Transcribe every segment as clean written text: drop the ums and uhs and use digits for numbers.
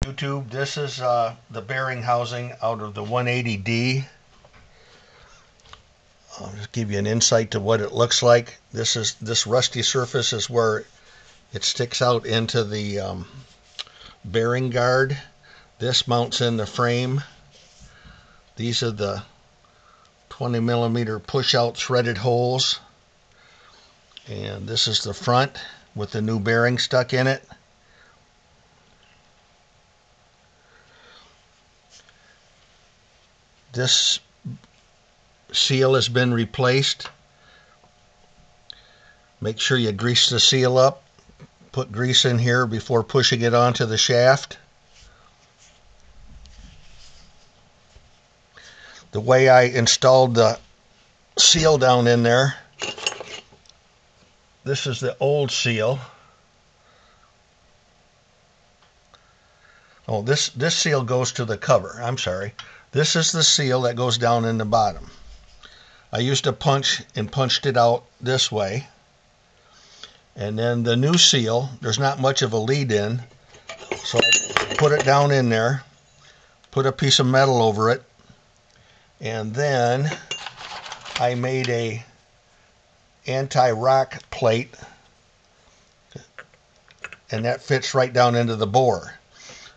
YouTube, this is the bearing housing out of the 180D. I'll just give you an insight to what it looks like. This rusty surface is where it sticks out into the bearing guard. This mounts in the frame. These are the 20 millimeter push out threaded holes. And this is the front with the new bearing stuck in it. This seal has been replaced. Make sure you grease the seal up. Put grease in here before pushing it onto the shaft. The way I installed the seal down in there, this is the old seal. Oh, this seal goes to the cover. I'm sorry. This is the seal that goes down in the bottom. I used a punch and punched it out this way. And then the new seal, there's not much of a lead in, so I put it down in there, put a piece of metal over it, and then I made a anti-rock plate, and that fits right down into the bore.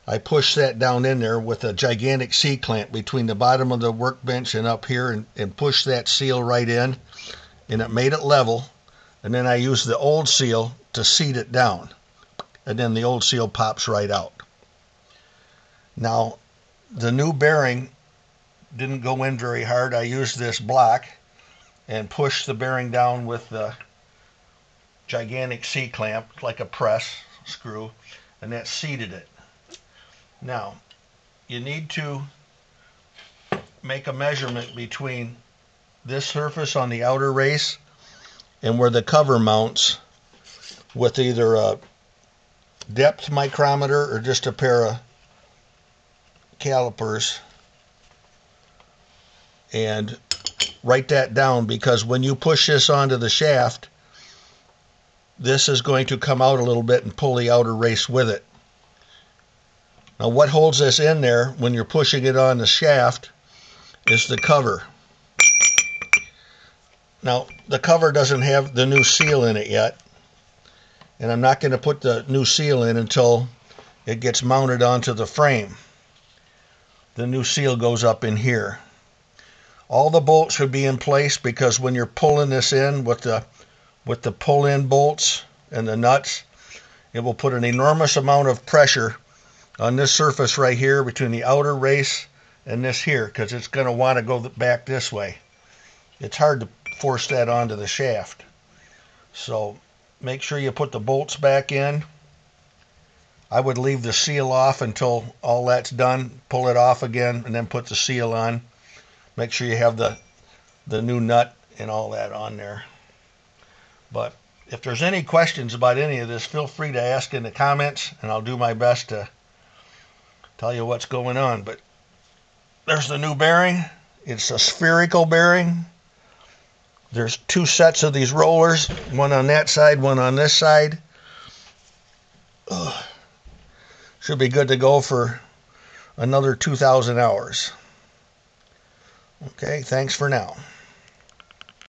I pushed that down in there with a gigantic C-clamp between the bottom of the workbench and up here, and pushed that seal right in, and it made it level. And then I used the old seal to seat it down, and then the old seal pops right out. Now, the new bearing didn't go in very hard. I used this block and pushed the bearing down with the gigantic C-clamp, like a press screw, and that seated it. Now, you need to make a measurement between this surface on the outer race and where the cover mounts with either a depth micrometer or just a pair of calipers, and write that down, because when you push this onto the shaft, this is going to come out a little bit and pull the outer race with it. Now, what holds this in there when you're pushing it on the shaft is the cover. Now, the cover doesn't have the new seal in it yet, and I'm not going to put the new seal in until it gets mounted onto the frame. The new seal goes up in here. All the bolts should be in place, because when you're pulling this in with the pull-in bolts and the nuts, it will put an enormous amount of pressure on this surface right here between the outer race and this here, because it's going to want to go back this way. It's hard to force that onto the shaft. So make sure you put the bolts back in. I would leave the seal off until all that's done, pull it off again, and then put the seal on. Make sure you have the new nut and all that on there. But if there's any questions about any of this, feel free to ask in the comments, and I'll do my best to tell you what's going on. But there's the new bearing. It's a spherical bearing. There's two sets of these rollers, one on that side, one on this side. Should be good to go for another 2,000 hours. Okay, thanks for now.